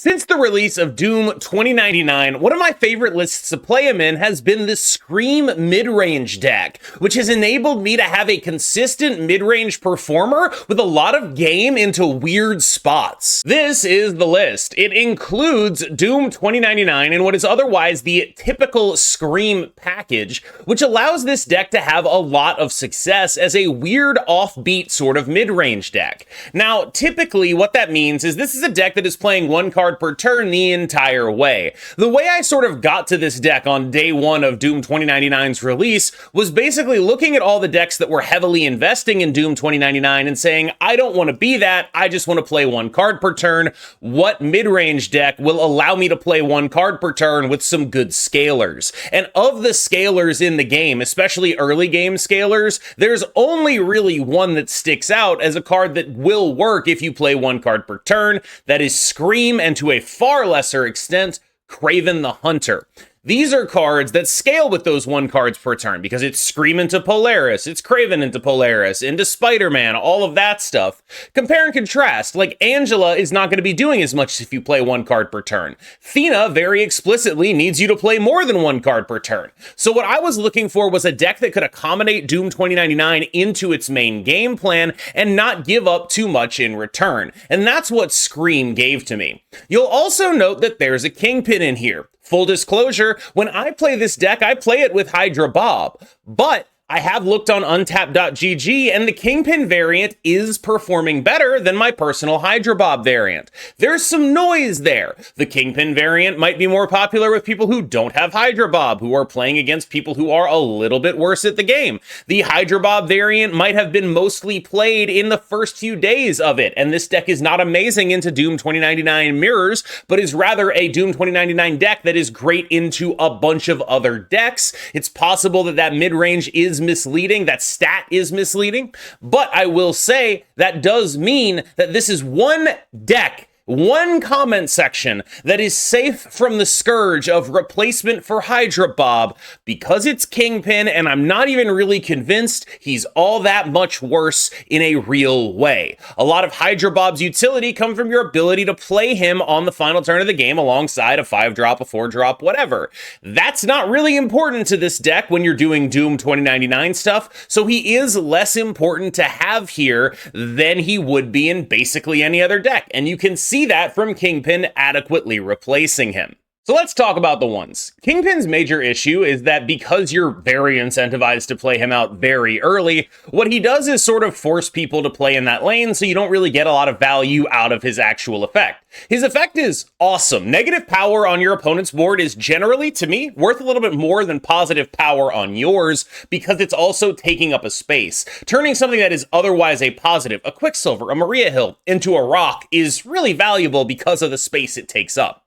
Since the release of Doom 2099, one of my favorite lists to play him in has been the Scream midrange deck, which has enabled me to have a consistent midrange performer with a lot of game into weird spots. This is the list. It includes Doom 2099 and what is otherwise the typical Scream package, which allows this deck to have a lot of success as a weird offbeat sort of midrange deck. Now, typically what that means is this is a deck that is playing one card per turn the entire way. The way I sort of got to this deck on day one of Doom 2099's release was basically looking at all the decks that were heavily investing in Doom 2099 and saying, I don't want to be that, I just want to play one card per turn. What mid-range deck will allow me to play one card per turn with some good scalers? And of the scalers in the game, especially early game scalers, there's only really one that sticks out as a card that will work if you play one card per turn. That is Scream, and to a far lesser extent, Kraven the Hunter. These are cards that scale with those one cards per turn because it's Scream into Polaris, it's Kraven into Polaris, into Spider-Man, all of that stuff. Compare and contrast, like Angela is not going to be doing as much if you play one card per turn. Thina very explicitly needs you to play more than one card per turn. So what I was looking for was a deck that could accommodate Doom 2099 into its main game plan and not give up too much in return. And that's what Scream gave to me. You'll also note that there's a Kingpin in here. Full disclosure, when I play this deck, I play it with Hydra Bob, but I have looked on untap.gg and the Kingpin variant is performing better than my personal Hydra Bob variant. There's some noise there. The Kingpin variant might be more popular with people who don't have Hydra Bob, who are playing against people who are a little bit worse at the game. The Hydra Bob variant might have been mostly played in the first few days of it, and this deck is not amazing into Doom 2099 mirrors, but is rather a Doom 2099 deck that is great into a bunch of other decks. It's possible that that mid-range is misleading, that stat is misleading, but I will say that does mean that this is one deck, one comment section that is safe from the scourge of replacement for Hydra Bob because it's Kingpin, and I'm not even really convinced he's all that much worse in a real way. A lot of Hydra Bob's utility come from your ability to play him on the final turn of the game alongside a 5-drop, a 4-drop, whatever. That's not really important to this deck when you're doing Doom 2099 stuff, so he is less important to have here than he would be in basically any other deck, and you can see that from Kingpin adequately replacing him. So let's talk about the ones. Kingpin's major issue is that because you're very incentivized to play him out very early, what he does is sort of force people to play in that lane so you don't really get a lot of value out of his actual effect. His effect is awesome. Negative power on your opponent's board is generally, to me, worth a little bit more than positive power on yours because it's also taking up a space. Turning something that is otherwise a positive, a Quicksilver, a Maria Hill, into a rock is really valuable because of the space it takes up.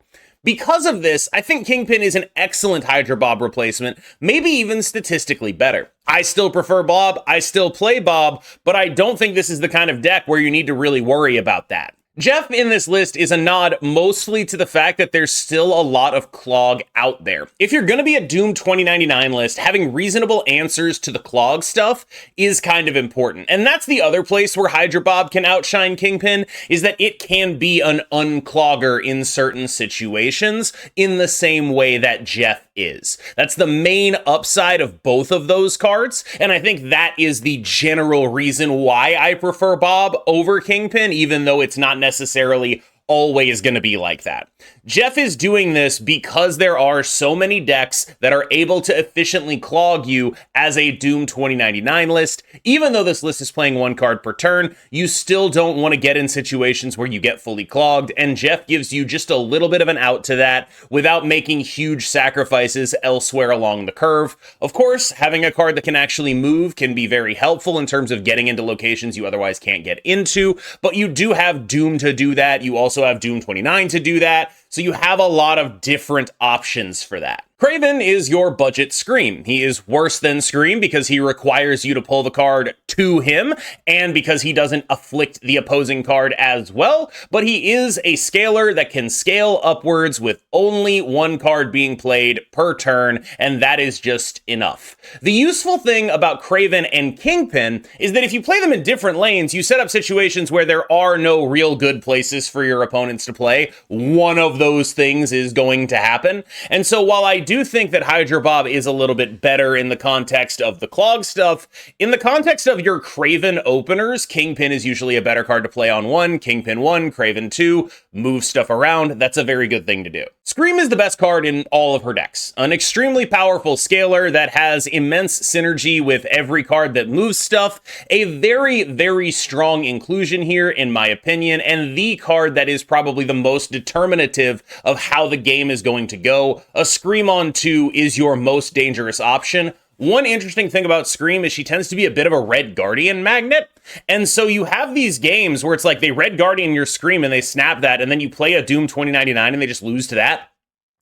Because of this, I think Kingpin is an excellent Hydra Bob replacement, maybe even statistically better. I still prefer Bob, I still play Bob, but I don't think this is the kind of deck where you need to really worry about that. Jeff in this list is a nod mostly to the fact that there's still a lot of clog out there. If you're going to be a Doom 2099 list, having reasonable answers to the clog stuff is kind of important. And that's the other place where Hydra Bob can outshine Kingpin, is that it can be an unclogger in certain situations in the same way that Jeff is. That's the main upside of both of those cards, and I think that is the general reason why I prefer Bob over Kingpin, even though it's not necessarily always going to be like that. Jeff is doing this because there are so many decks that are able to efficiently clog you as a Doom 2099 list. Even though this list is playing one card per turn, you still don't want to get in situations where you get fully clogged, and Jeff gives you just a little bit of an out to that without making huge sacrifices elsewhere along the curve. Of course, having a card that can actually move can be very helpful in terms of getting into locations you otherwise can't get into, but you do have Doom to do that. You also have Doom 29 to do that. So you have a lot of different options for that. Craven is your budget Scream. He is worse than Scream because he requires you to pull the card to him, and because he doesn't afflict the opposing card as well, but he is a scaler that can scale upwards with only one card being played per turn, and that is just enough. The useful thing about Craven and Kingpin is that if you play them in different lanes, you set up situations where there are no real good places for your opponents to play. One of those things is going to happen, and so while I do think that Hydra Bob is a little bit better in the context of the clog stuff, in the context of your Craven openers, Kingpin is usually a better card to play on 1, Kingpin 1, Craven 2, move stuff around. That's a very good thing to do. Scream is the best card in all of her decks. An extremely powerful scaler that has immense synergy with every card that moves stuff. A very, very strong inclusion here, in my opinion, and the card that is probably the most determinative of how the game is going to go. A Scream on 2 is your most dangerous option. One interesting thing about Scream is she tends to be a bit of a Red Guardian magnet. And so you have these games where it's like they Red Guardian your Scream and they snap that, and then you play a Doom 2099 and they just lose to that.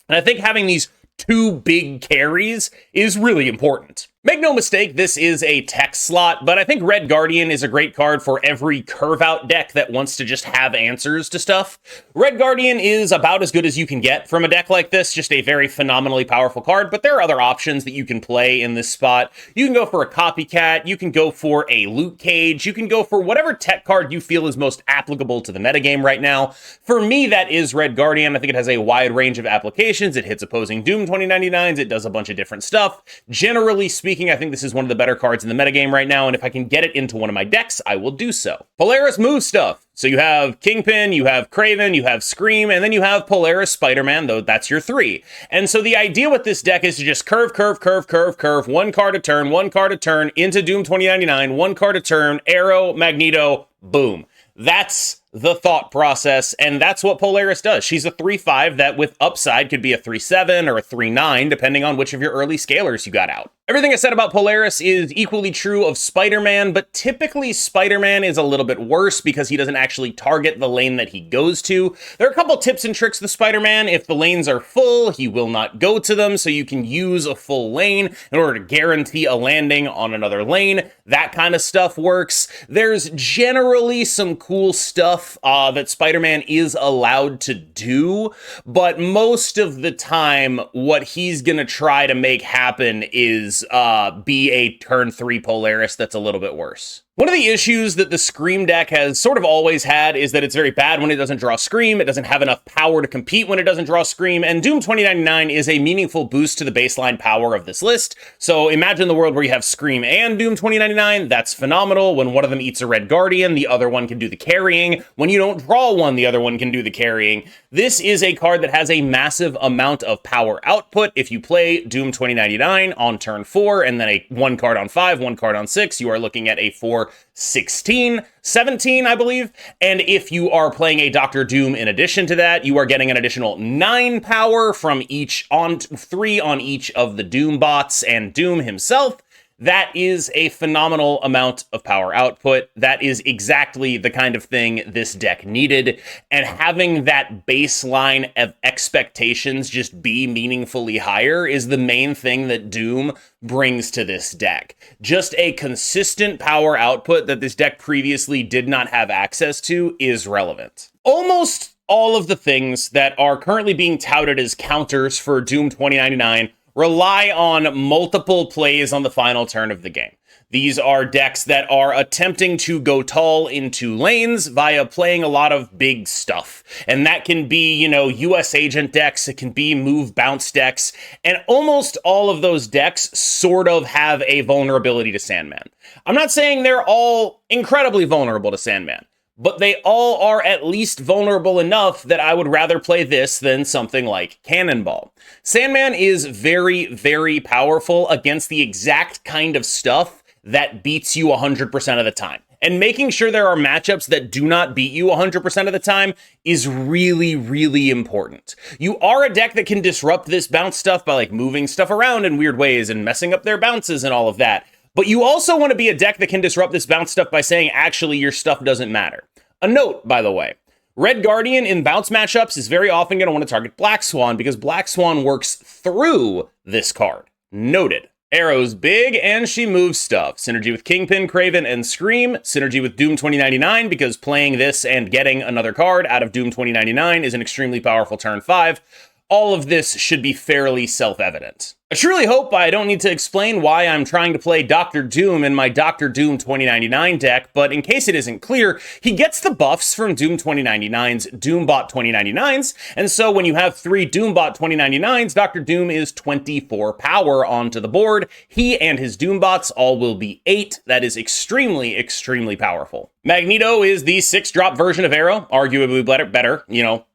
And I think having these two big carries is really important. Make no mistake, this is a tech slot, but I think Red Guardian is a great card for every curve-out deck that wants to just have answers to stuff. Red Guardian is about as good as you can get from a deck like this, just a very phenomenally powerful card, but there are other options that you can play in this spot. You can go for a Copycat, you can go for a Loot Cage, you can go for whatever tech card you feel is most applicable to the metagame right now. For me, that is Red Guardian. I think it has a wide range of applications. It hits opposing Doom 2099s, it does a bunch of different stuff. Generally speaking, I think this is one of the better cards in the metagame right now, and if I can get it into one of my decks, I will do so. Polaris move stuff. So you have Kingpin, you have Craven, you have Scream, and then you have Polaris Spider-Man, though that's your 3. And so the idea with this deck is to just curve, one card a turn, into Doom 2099, one card a turn, Arrow, Magneto, boom. That's the thought process, and that's what Polaris does. She's a 3/5 that with upside could be a 3/7 or a 3/9, depending on which of your early scalers you got out. Everything I said about Polaris is equally true of Spider-Man, but typically Spider-Man is a little bit worse because he doesn't actually target the lane that he goes to. There are a couple tips and tricks with Spider-Man. If the lanes are full, he will not go to them, so you can use a full lane in order to guarantee a landing on another lane. That kind of stuff works. There's generally some cool stuff that Spider-Man is allowed to do, but most of the time, what he's gonna try to make happen is be a turn 3 Polaris that's a little bit worse. One of the issues that the Scream deck has sort of always had is that it's very bad when it doesn't draw Scream, it doesn't have enough power to compete when it doesn't draw Scream, and Doom 2099 is a meaningful boost to the baseline power of this list. So imagine the world where you have Scream and Doom 2099, that's phenomenal. When one of them eats a Red Guardian, the other one can do the carrying. When you don't draw one, the other one can do the carrying. This is a card that has a massive amount of power output. If you play Doom 2099 on turn 4, and then a 1 card on 5, 1 card on 6, you are looking at a 4/16, 17, I believe. And if you are playing a Dr. Doom in addition to that, you are getting an additional 9 power from each 3 on each of the Doom bots and Doom himself. That is a phenomenal amount of power output. That is exactly the kind of thing this deck needed. And having that baseline of expectations just be meaningfully higher is the main thing that Doom brings to this deck. Just a consistent power output that this deck previously did not have access to is relevant. Almost all of the things that are currently being touted as counters for Doom 2099 rely on multiple plays on the final turn of the game. These are decks that are attempting to go tall into lanes via playing a lot of big stuff. And that can be, US agent decks, it can be move bounce decks, and almost all of those decks sort of have a vulnerability to Sandman. I'm not saying they're all incredibly vulnerable to Sandman, but they all are at least vulnerable enough that I would rather play this than something like Cannonball. Sandman is very, very powerful against the exact kind of stuff that beats you 100% of the time. And making sure there are matchups that do not beat you 100% of the time is really, really important. You are a deck that can disrupt this bounce stuff by moving stuff around in weird ways and messing up their bounces and all of that. But you also want to be a deck that can disrupt this bounce stuff by saying, actually, your stuff doesn't matter. A note, by the way, Red Guardian in bounce matchups is very often going to want to target Black Swan because Black Swan works through this card. Noted. Arrow's big and she moves stuff. Synergy with Kingpin, Craven, and Scream. Synergy with Doom 2099 because playing this and getting another card out of Doom 2099 is an extremely powerful turn 5. All of this should be fairly self-evident. I truly hope I don't need to explain why I'm trying to play Dr. Doom in my Dr. Doom 2099 deck, but in case it isn't clear, he gets the buffs from Doom 2099's Doombot 2099s, and so when you have 3 Doombot 2099s, Dr. Doom is 24 power onto the board. He and his Doombots all will be 8. That is extremely, extremely powerful. Magneto is the 6-drop version of Arrow, arguably better,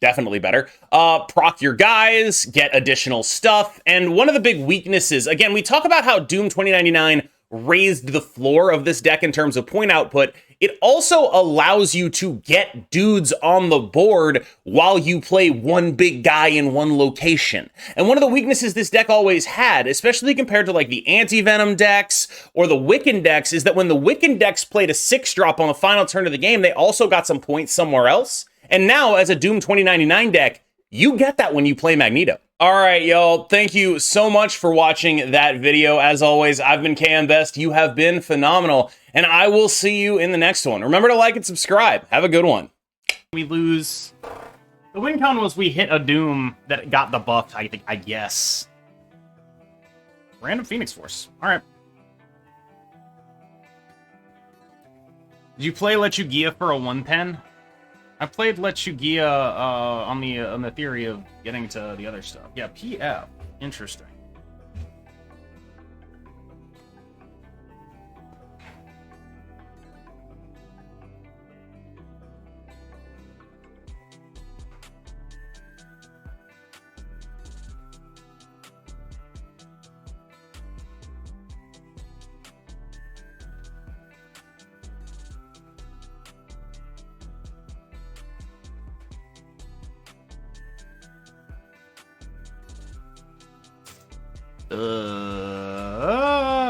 definitely better. Proc your guys, get additional stuff, and one of the big weaknesses, again, we talk about how Doom 2099 raised the floor of this deck in terms of point output. It also allows you to get dudes on the board while you play one big guy in one location. And one of the weaknesses this deck always had, especially compared to like the Anti-Venom decks or the Wiccan decks, is that when the Wiccan decks played a 6-drop on the final turn of the game, they also got some points somewhere else. And now, as a Doom 2099 deck, you get that when you play Magneto. All right, y'all. Thank you so much for watching that video. As always, I've been KM Best. You have been phenomenal, and I will see you in the next one. Remember to like and subscribe. Have a good one. We lose. The win count was we hit a Doom that got the buff, I guess. Random Phoenix Force. All right. Did you play Lechugia for a 1-pen? I played Lechugia on the theory of getting to the other stuff. Yeah, PF. Interesting.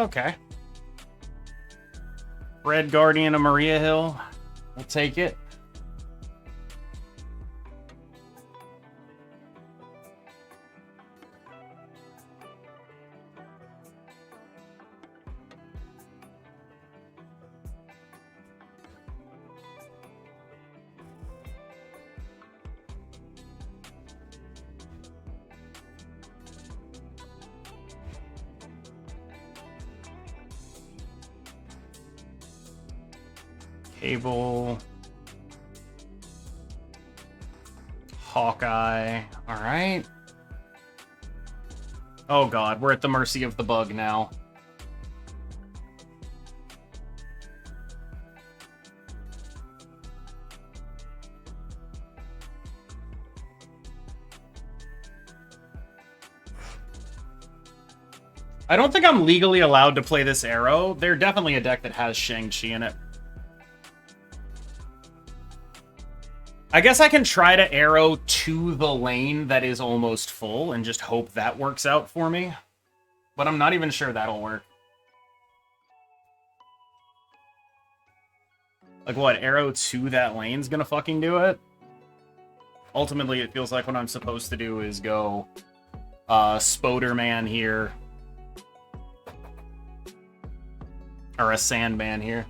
Okay. Red Guardian of Maria Hill. We'll take it. Cable. Hawkeye. All right. Oh god, we're at the mercy of the bug now. I don't think I'm legally allowed to play this Arrow. They're definitely a deck that has Shang-Chi in it. I guess I can try to Arrow to the lane that is almost full and just hope that works out for me. But I'm not even sure that'll work. Like what, Arrow to that lane's gonna fucking do it? Ultimately, it feels like what I'm supposed to do is go Spoderman here. Or a Sandman here.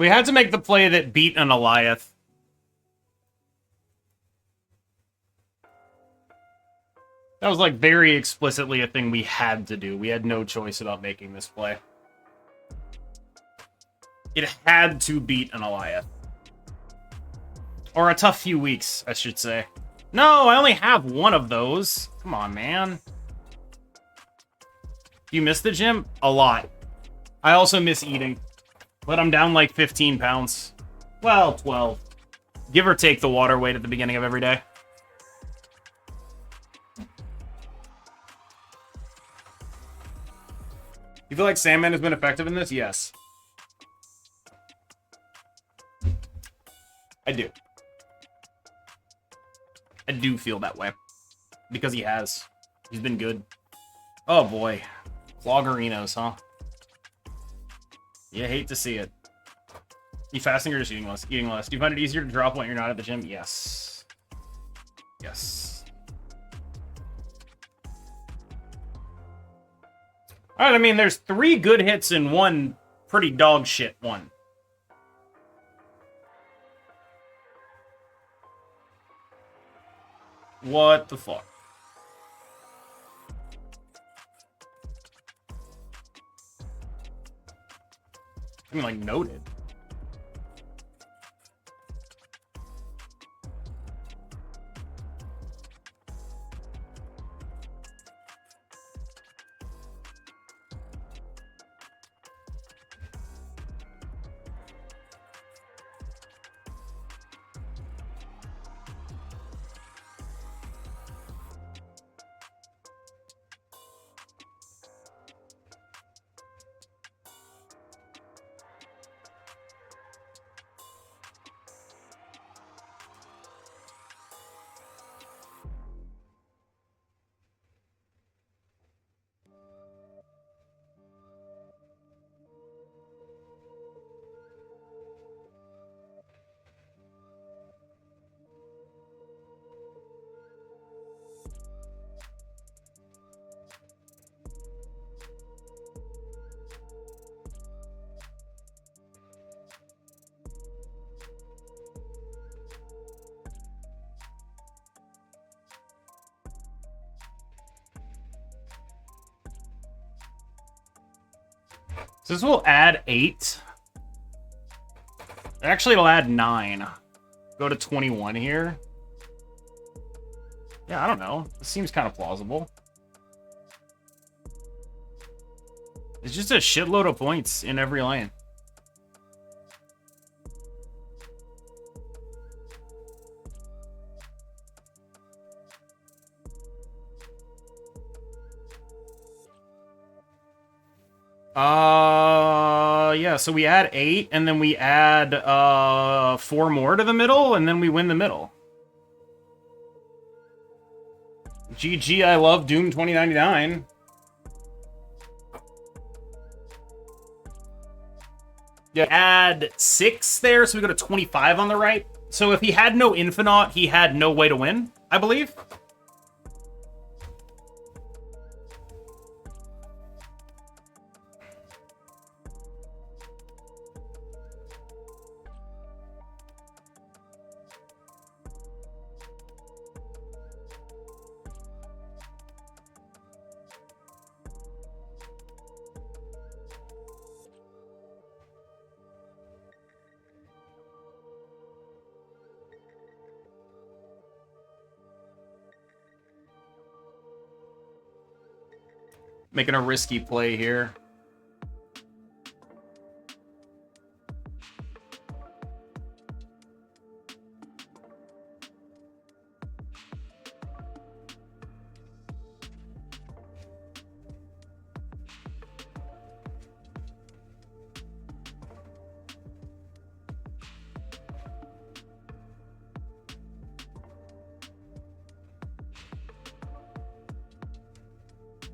We had to make the play that beat an Eliath. That was, like, very explicitly a thing we had to do. We had no choice about making this play. It had to beat an Eliath. Or a tough few weeks, I should say. No, I only have one of those. Come on, man. Do you miss the gym? A lot. I also miss eating. But I'm down like 15 pounds. Well, 12. Give or take the water weight at the beginning of every day. You feel like Sandman has been effective in this? Yes. I do. I do feel that way. Because he has. He's been good. Oh boy. Cloggerinos, huh? You hate to see it. You fasting or just eating less? Eating less. Do you find it easier to drop when you're not at the gym? Yes. Yes. Alright, I mean, there's 3 good hits and 1 pretty dog shit one. What the fuck? I mean, like, noted. So this will add 8. Actually, it'll add 9. Go to 21 here. Yeah, I don't know. This seems kind of plausible. It's just a shitload of points in every lane. Yeah, so we add 8, and then we add 4 more to the middle, and then we win the middle. GG, I love Doom 2099. Yeah, add 6 there, so we go to 25 on the right. So if he had no Infinite, he had no way to win, I believe. Making a risky play here.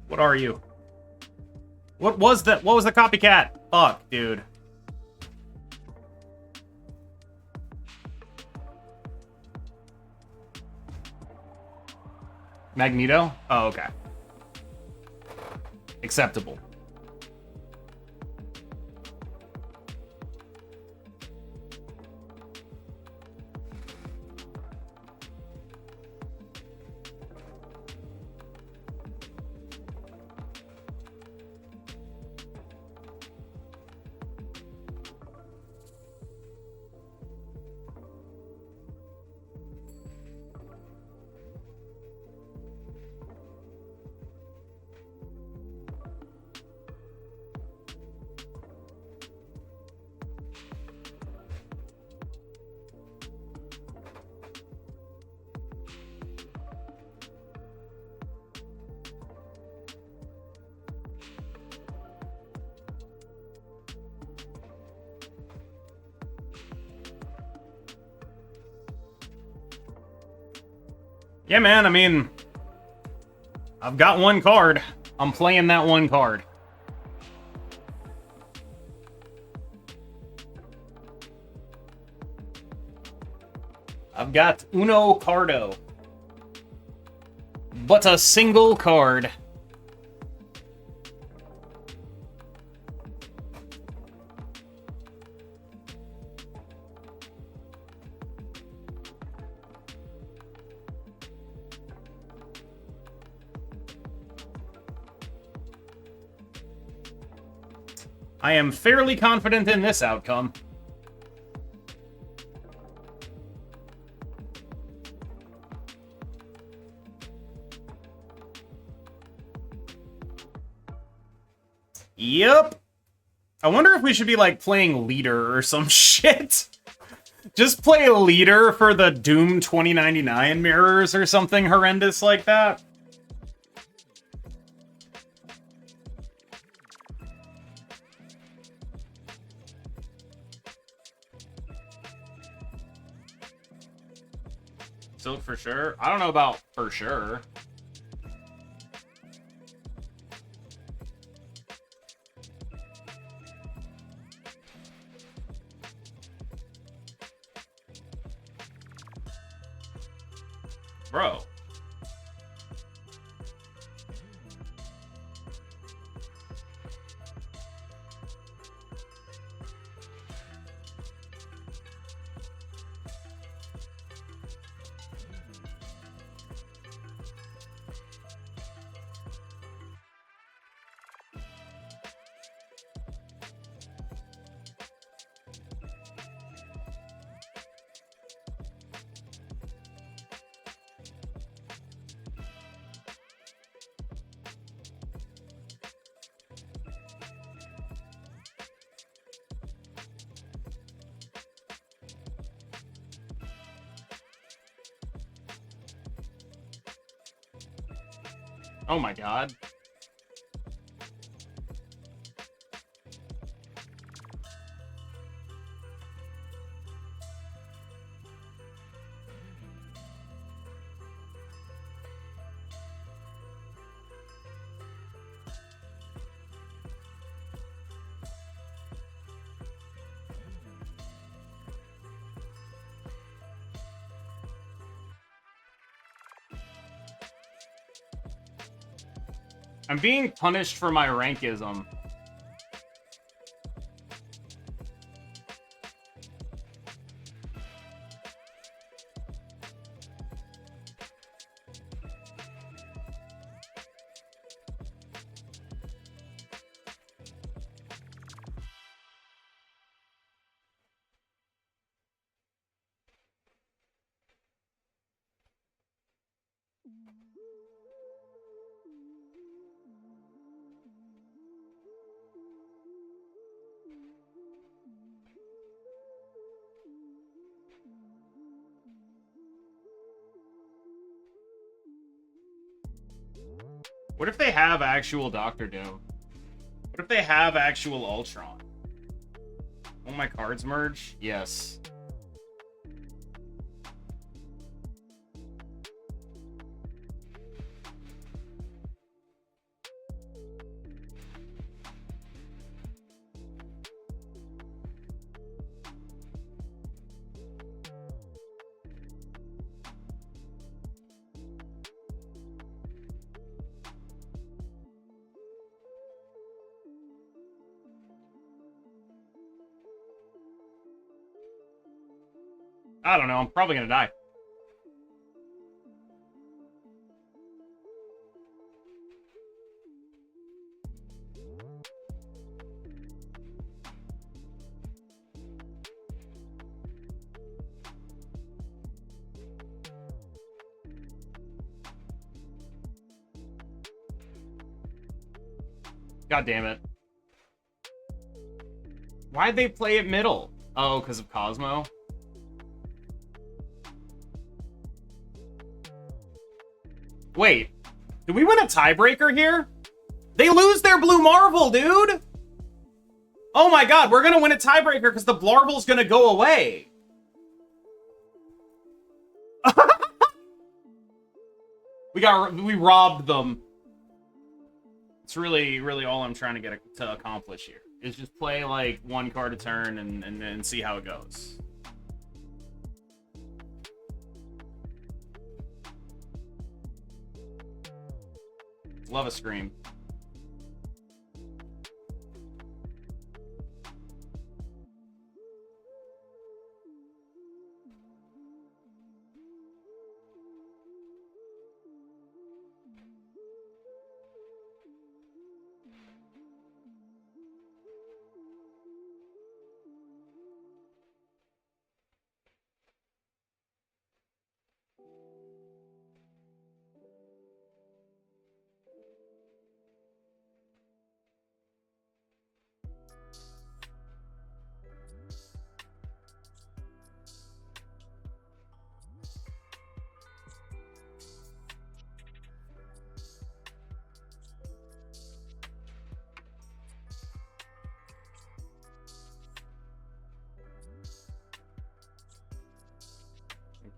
What are you? What was that? What was the copycat? Fuck, dude. Magneto? Oh, okay. Acceptable. Yeah, man, I mean, I've got one card. I'm playing that one card. I've got uno cardo. But a single card. I am fairly confident in this outcome. Yep. I wonder if we should be, like, playing leader or some shit. Just play a leader for the Doom 2099 mirrors or something horrendous like that. Silk for sure? I don't know about for sure. Bro. Oh my god. I'm being punished for my rankism. What if they have actual Doctor Doom? What if they have actual Ultron? Will my cards merge? Yes. I don't know, I'm probably gonna die. God damn it. Why'd they play it middle? Oh, because of Cosmo? Wait, did we win a tiebreaker here? They lose their Blue Marvel, dude! Oh my god, we're gonna win a tiebreaker because the Blarvel's gonna go away. We robbed them. It's really all I'm trying to get to accomplish here is just play like one card a turn and see how it goes. Love a scream.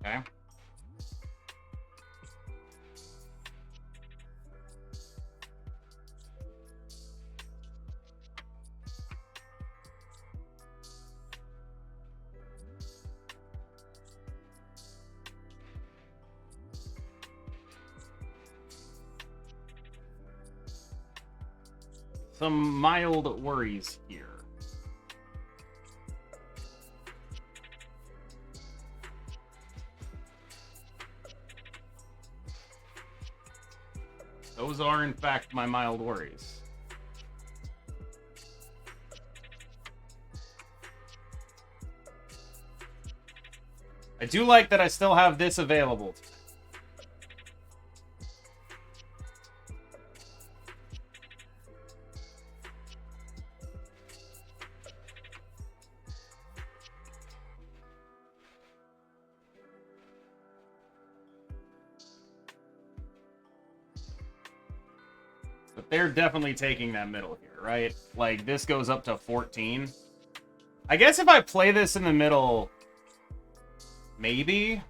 Okay. Some mild worries here. Those are, in fact, my mild worries. I do like that I still have this available. But they're definitely taking that middle here, right? Like, this goes up to 14. I guess if I play this in the middle, maybe.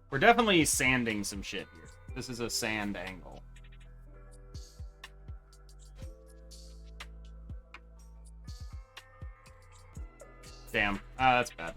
We're definitely sanding some shit here. This is a sand angle. Damn. That's bad.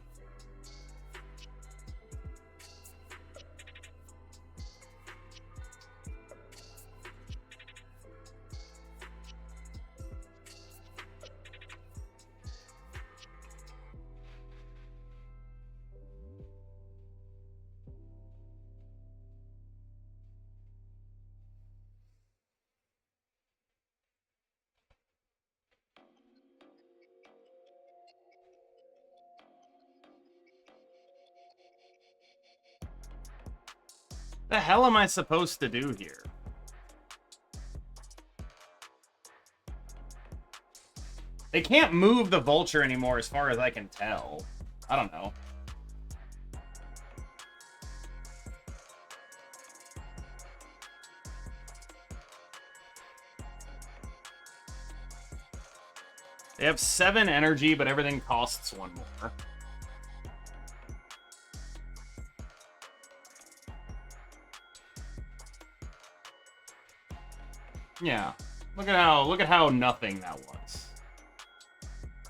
The hell am I supposed to do here? They can't move the vulture anymore as far as I can tell. I don't know. They have 7 energy, but everything costs 1 more. Yeah. Look at how nothing that was.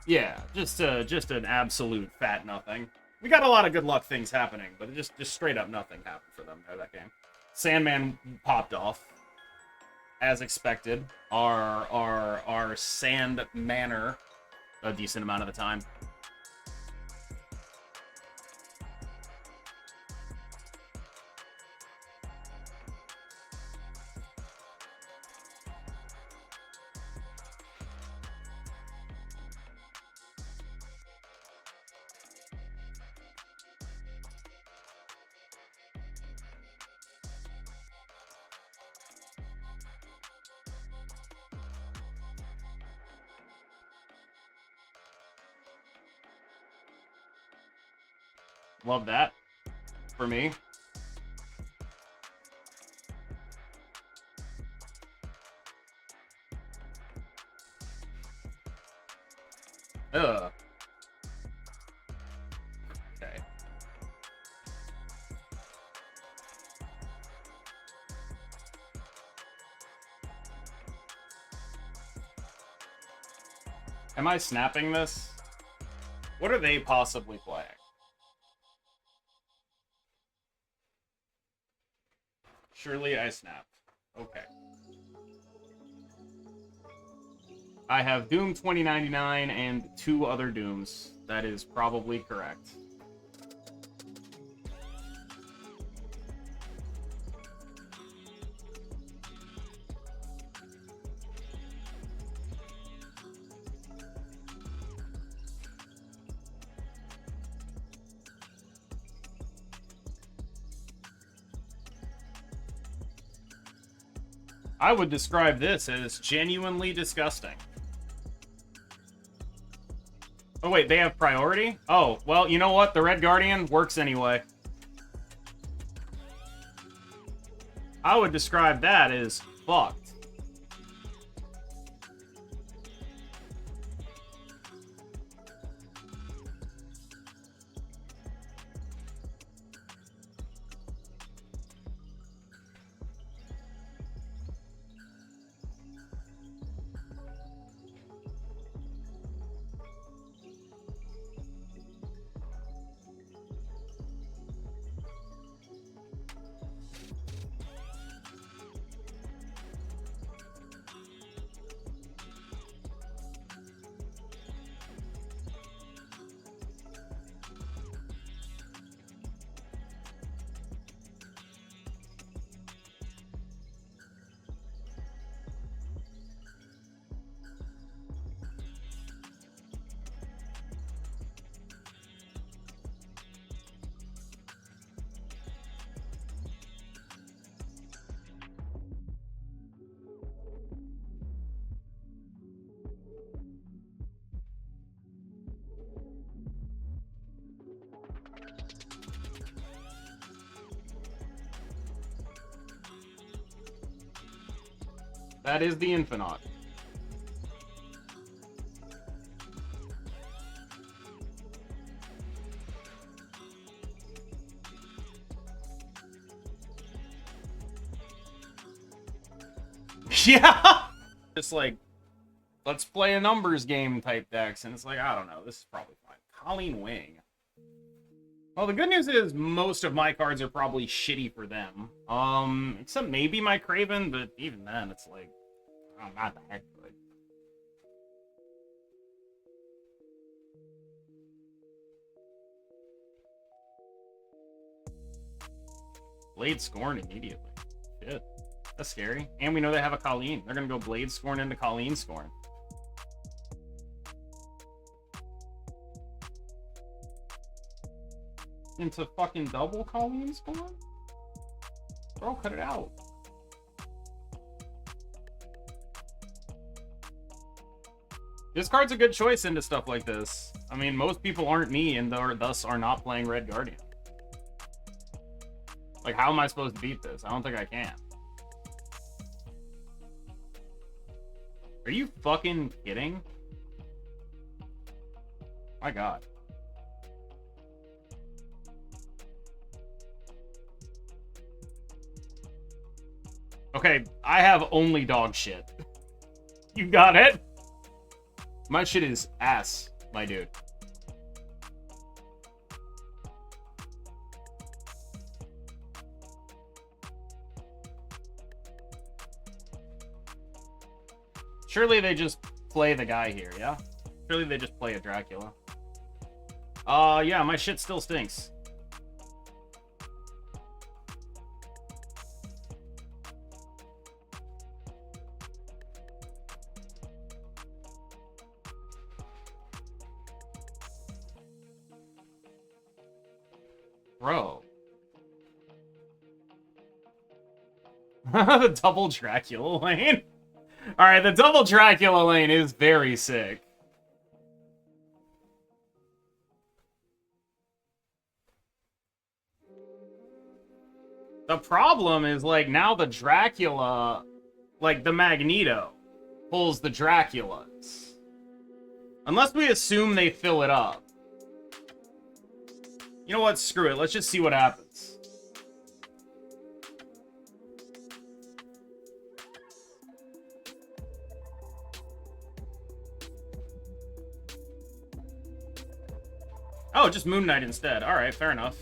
Yeah, just an absolute fat nothing. We got a lot of good luck things happening, but just straight up nothing happened for them there that game. Sandman popped off. As expected. Our sand manor a decent amount of the time. Love that. For me. Ugh. Okay. Am I snapping this? What are they possibly playing? Surely I snapped. Okay. I have Doom 2099 and 2 other Dooms. That is probably correct. I would describe this as genuinely disgusting. Oh wait, they have priority? Oh, well, you know what? The Red Guardian works anyway. I would describe that as fucked. That is the Infinite. Yeah! Just like, let's play a numbers game type decks, and it's like, I don't know, this is probably fine. Colleen Wing. Well, the good news is most of my cards are probably shitty for them. Except maybe my Craven, but even then, it's like, oh, not that good. Blade Scorn immediately. Shit. That's scary. And we know they have a Colleen. They're gonna go Blade Scorn into Colleen Scorn. Into fucking double Colleen Scorn? Bro, cut it out. This card's a good choice into stuff like this. I mean, most people aren't me and thus are not playing Red Guardian. Like, how am I supposed to beat this? I don't think I can. Are you fucking kidding? My God. Okay, I have only dog shit. You got it? My shit is ass, my dude. Surely they just play the guy here, yeah? Surely they just play a Dracula. Yeah, my shit still stinks. Bro. The double Dracula lane. Alright, the double Dracula lane is very sick. The problem is, like, now the Dracula, like, the Magneto, pulls the Draculas. Unless we assume they fill it up. You know what? Screw it. Let's just see what happens. Oh, just Moon Knight instead. All right, fair enough.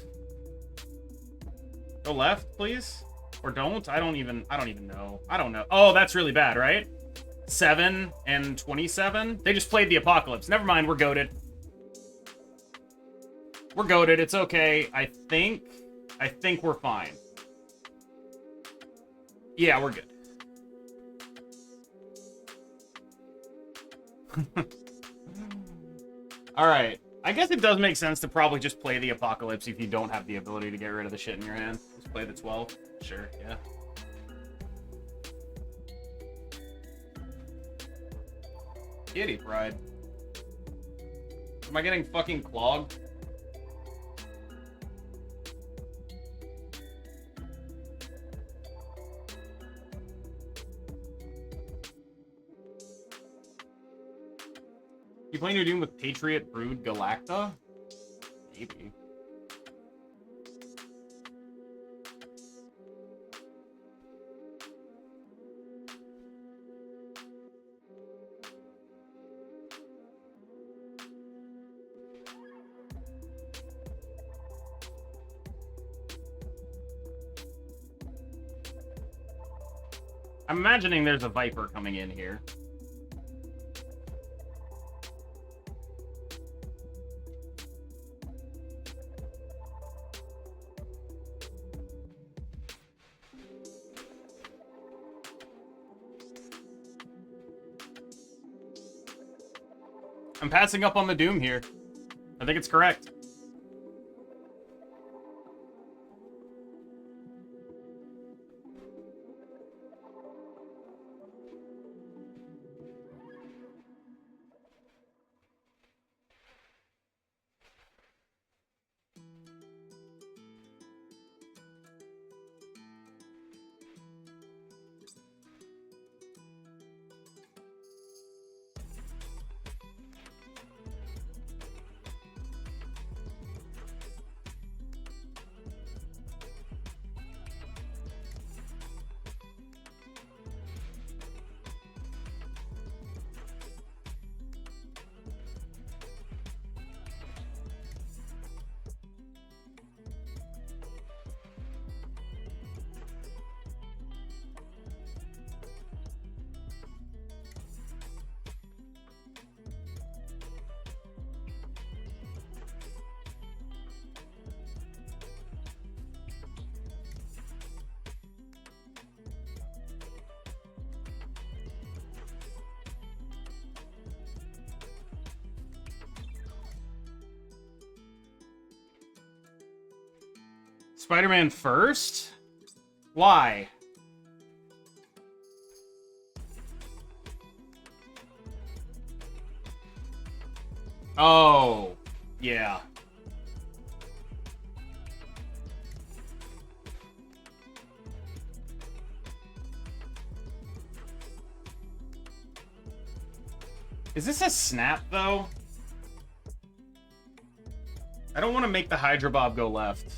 Go left, please. Or don't. I don't even know. I don't know. Oh, that's really bad, right? 7 and 27. They just played the Apocalypse. Never mind. We're goated. We're goated. It's okay. I think we're fine. Yeah, we're good. All right. I guess it does make sense to probably just play the Apocalypse if you don't have the ability to get rid of the shit in your hand. Just play the 12. Sure, yeah. Kitty pride. Am I getting fucking clogged? You playing your Doom with Patriot Brood Galacta? Maybe. I'm imagining there's a Viper coming in here. I'm passing up on the Doom here. I think it's correct. Spider-Man first? Why? Oh, yeah. Is this a snap, though? I don't want to make the Hydra Bob go left.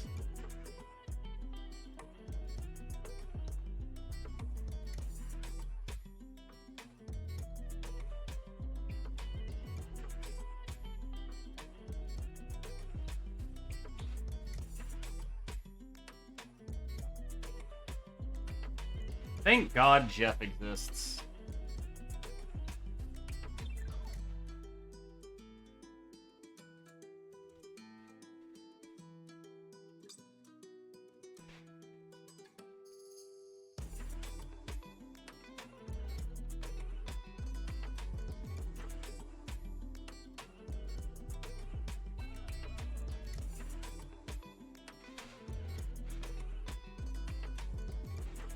Thank God Jeff exists.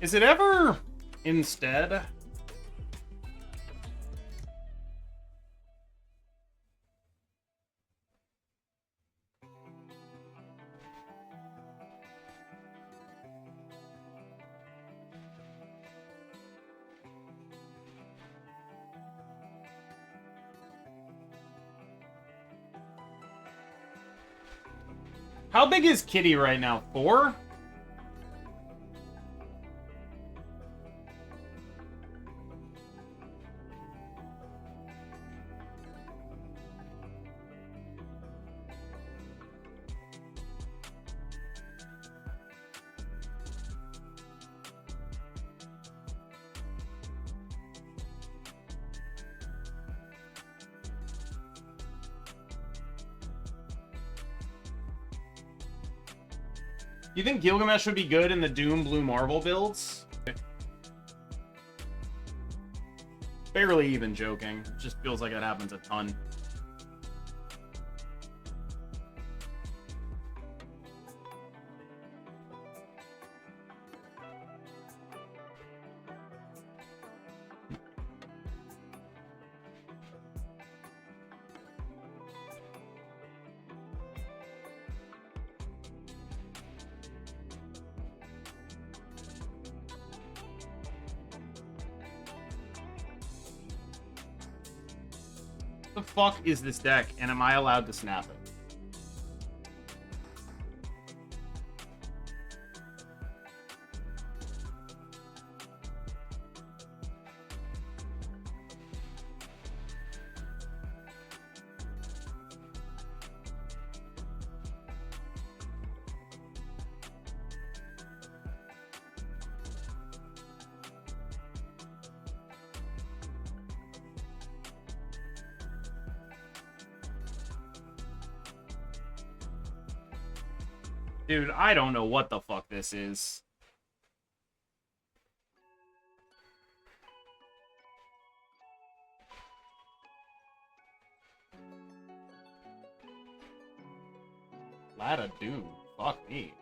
Is it ever instead? How big is Kitty right now? 4? You think Gilgamesh would be good in the Doom Blue Marvel builds? Barely even joking. It just feels like that happens a ton. What the fuck is this deck, and am I allowed to snap it? Dude, I don't know what the fuck this is. Lad of Doom. Fuck me.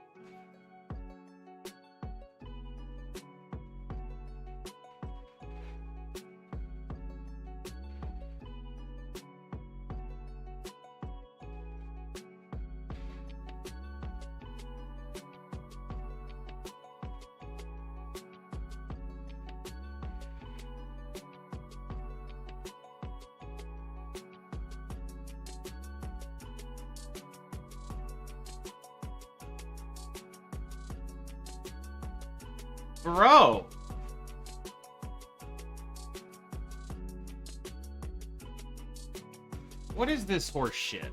Bro. What is this horse shit?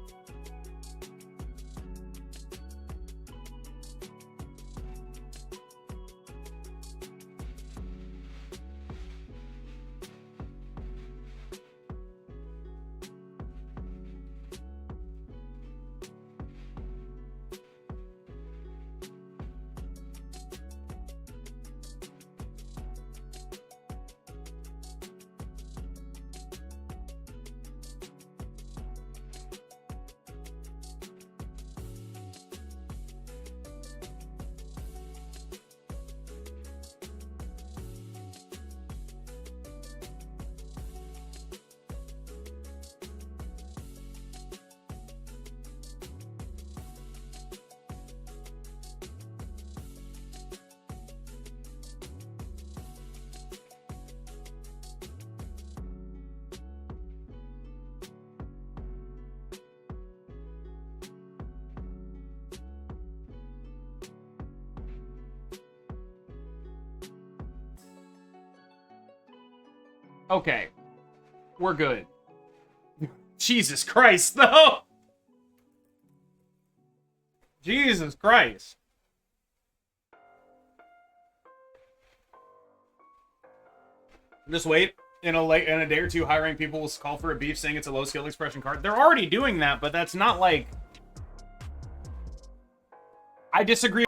Okay. We're good. Jesus Christ, though! Jesus Christ. Just wait. In a day or two, high-ranked people will call for a beef saying it's a low-skill expression card. They're already doing that, but that's not like... I disagree.